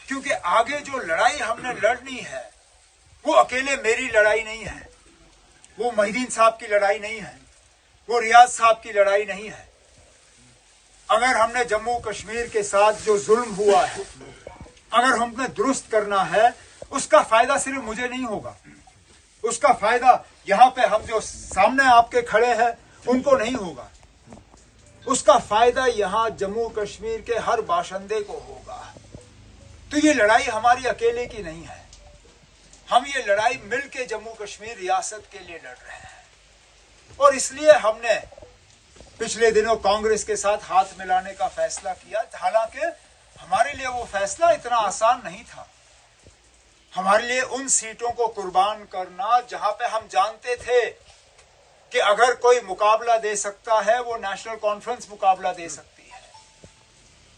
क्योंकि आगे जो लड़ाई हमने लड़नी है वो अकेले मेरी लड़ाई नहीं है, वो मोहिद्दीन साहब की लड़ाई नहीं है, वो रियाज साहब की लड़ाई नहीं है। अगर हमने जम्मू कश्मीर के साथ जो जुल्म हुआ है अगर हमने दुरुस्त करना है, उसका फायदा सिर्फ मुझे नहीं होगा, उसका फायदा यहाँ पे हम जो सामने आपके खड़े हैं उनको नहीं होगा, उसका फायदा यहाँ जम्मू कश्मीर के हर बाशिंदे को होगा। तो ये लड़ाई हमारी अकेले की नहीं है, हम ये लड़ाई मिलके जम्मू कश्मीर रियासत के लिए लड़ रहे हैं। और इसलिए हमने पिछले दिनों कांग्रेस के साथ हाथ मिलाने का फैसला किया। हालांकि हमारे लिए वो फैसला इतना आसान नहीं था। हमारे लिए उन सीटों को कुर्बान करना जहां पे हम जानते थे कि अगर कोई मुकाबला दे सकता है वो नेशनल कॉन्फ्रेंस मुकाबला दे सकती है,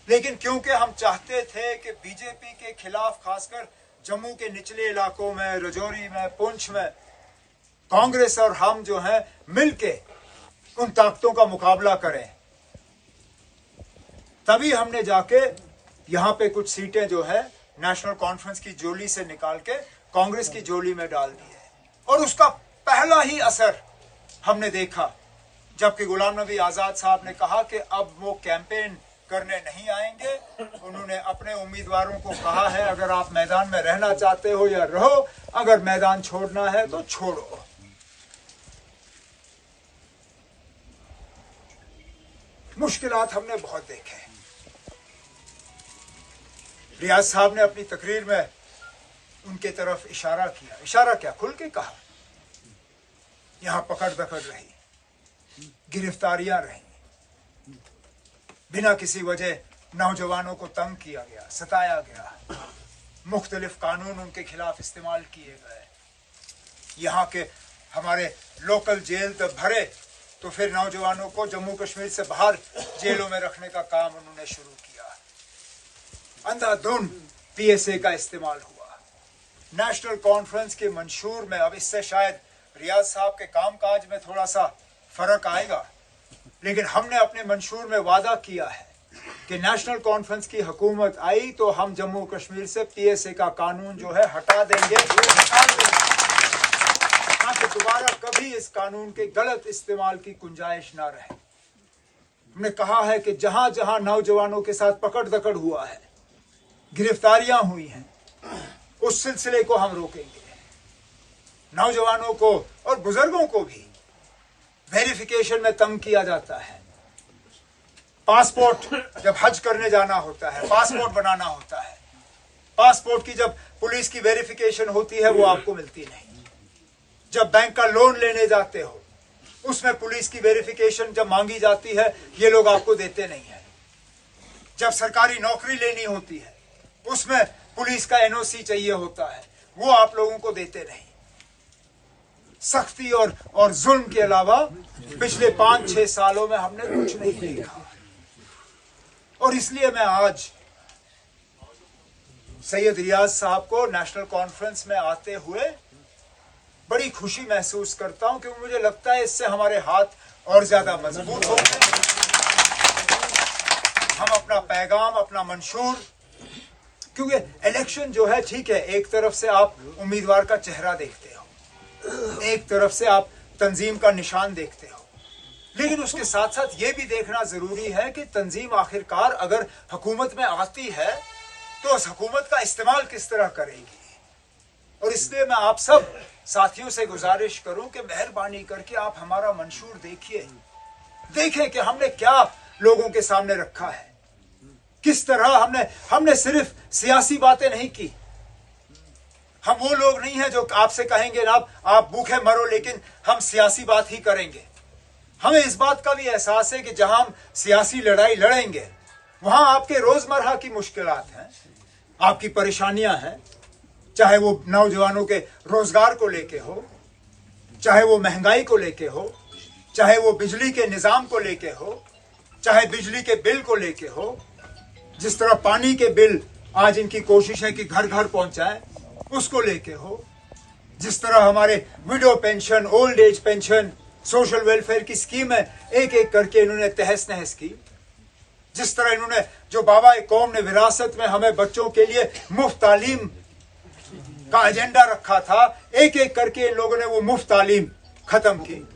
लेकिन क्योंकि हम चाहते थे कि बीजेपी के खिलाफ खासकर जम्मू के निचले इलाकों में, रजौरी में, पुंछ में कांग्रेस और हम जो है मिलके उन ताकतों का मुकाबला करें, तभी हमने जाके यहां पे कुछ सीटें जो है नेशनल कॉन्फ्रेंस की झोली से निकाल के कांग्रेस की झोली में डाल दी है। और उसका पहला ही असर हमने देखा जबकि गुलाम नबी आजाद साहब ने कहा कि अब वो कैंपेन करने नहीं आएंगे। उन्होंने अपने उम्मीदवारों को कहा है अगर आप मैदान में रहना चाहते हो या रहो, अगर मैदान छोड़ना है तो छोड़ो। मुश्किलात हमने बहुत देखे। रियाज साहब ने अपनी तकरीर में उनके तरफ इशारा किया, इशारा क्या, खुल के कहा। यहां पकड़ दकड़ रही, गिरफ्तारियां रही, बिना किसी वजह नौजवानों को तंग किया गया, सताया गया, मुख्तलिफ कानून उनके खिलाफ इस्तेमाल किए गए। यहाँ के हमारे लोकल जेल तक भरे तो फिर नौजवानों को जम्मू कश्मीर से बाहर जेलों में रखने का काम उन्होंने शुरू किया। अंधाधुंध पीएसए का इस्तेमाल हुआ। नेशनल कॉन्फ्रेंस के मंशूर में, अब इससे शायद रियाज साहब के कामकाज में थोड़ा सा फर्क आएगा, लेकिन हमने अपने मंशूर में वादा किया है कि नेशनल कॉन्फ्रेंस की हुकूमत आई तो हम जम्मू कश्मीर से पीएसए का कानून जो है हटा देंगे, निकाल देंगे, ताकि दोबारा कभी इस कानून के गलत इस्तेमाल की गुंजाइश ना रहे। हमने कहा है कि जहां जहां नौजवानों के साथ पकड़ दकड़ हुआ है, गिरफ्तारियां हुई हैं, उस सिलसिले को हम रोकेंगे। नौजवानों को और बुजुर्गों को भी वेरिफिकेशन में तंग किया जाता है। पासपोर्ट जब हज करने जाना होता है, पासपोर्ट बनाना होता है, पासपोर्ट की जब पुलिस की वेरिफिकेशन होती है वो आपको मिलती नहीं। जब बैंक का लोन लेने जाते हो उसमें पुलिस की वेरिफिकेशन जब मांगी जाती है ये लोग आपको देते नहीं है। जब सरकारी नौकरी लेनी होती है उसमें पुलिस का एनओसी चाहिए होता है, वो आप लोगों को देते नहीं। सख्ती और जुल्म के अलावा पिछले 5-6 सालों में हमने कुछ नहीं देखा। और इसलिए मैं आज सैयद रियाज साहब को नेशनल कॉन्फ्रेंस में आते हुए बड़ी खुशी महसूस करता हूं, क्योंकि मुझे लगता है इससे हमारे हाथ और ज्यादा मजबूत होंगे। हम अपना पैगाम, अपना मंशूर, क्योंकि इलेक्शन जो है ठीक है, एक तरफ से आप उम्मीदवार का चेहरा देखते हो, एक तरफ से आप तंजीम का निशान देखते हो, लेकिन उसके साथ साथ ये भी देखना जरूरी है कि तंजीम आखिरकार अगर हुकूमत में आती है तो उस हुकूमत का इस्तेमाल किस तरह करेगी। और इसलिए मैं आप सब साथियों से गुजारिश करूं कि मेहरबानी करके आप हमारा मंशूर देखिए, देखें कि हमने क्या लोगों के सामने रखा है, किस तरह हमने सिर्फ सियासी बातें नहीं की। हम वो लोग नहीं हैं जो आपसे कहेंगे ना आप भूखे मरो, लेकिन हम सियासी बात ही करेंगे। हमें इस बात का भी एहसास है कि जहां हम सियासी लड़ाई लड़ेंगे वहां आपके रोजमर्रा की मुश्किलात हैं, आपकी परेशानियां हैं, चाहे वो नौजवानों के रोजगार को लेके हो, चाहे वो महंगाई को लेके हो, चाहे वो बिजली के निजाम को लेके हो, चाहे बिजली के बिल को लेके हो। जिस तरह पानी के बिल आज इनकी कोशिश है कि घर घर पहुंचाएं, उसको लेके हो, जिस तरह हमारे window pension, old age pension, social welfare की स्कीम है, एक एक करके इन्होंने तहस नहस की, जिस तरह इन्होंने जो बाबा कौम ने विरासत में हमें बच्चों के लिए मुफ्त तालीम का एजेंडा रखा था, एक एक करके इन लोगों ने वो मुफ्त तालीम खत्म की।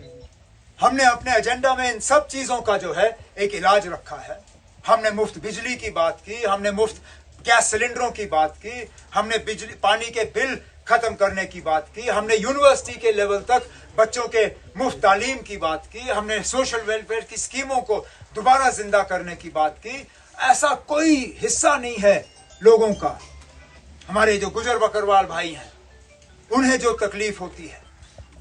हमने अपने एजेंडा में इन सब चीजों का जो है एक इलाज रखा है। हमने मुफ्त बिजली की बात की, हमने मुफ्त गैस सिलेंडरों की बात की, हमने बिजली पानी के बिल खत्म करने की बात की, हमने यूनिवर्सिटी के लेवल तक बच्चों के मुफ्त तालीम की बात की, हमने सोशल वेलफेयर की स्कीमों को दोबारा जिंदा करने की बात की। ऐसा कोई हिस्सा नहीं है लोगों का, हमारे जो गुजर बकरवाल भाई हैं उन्हें जो तकलीफ होती है,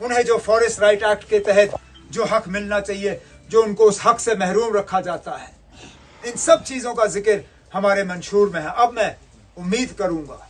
उन्हें जो फॉरेस्ट राइट एक्ट के तहत जो हक मिलना चाहिए, जो उनको उस हक से महरूम रखा जाता है, इन सब चीजों का जिक्र हमारे मंशूर में है। अब मैं उम्मीद करूंगा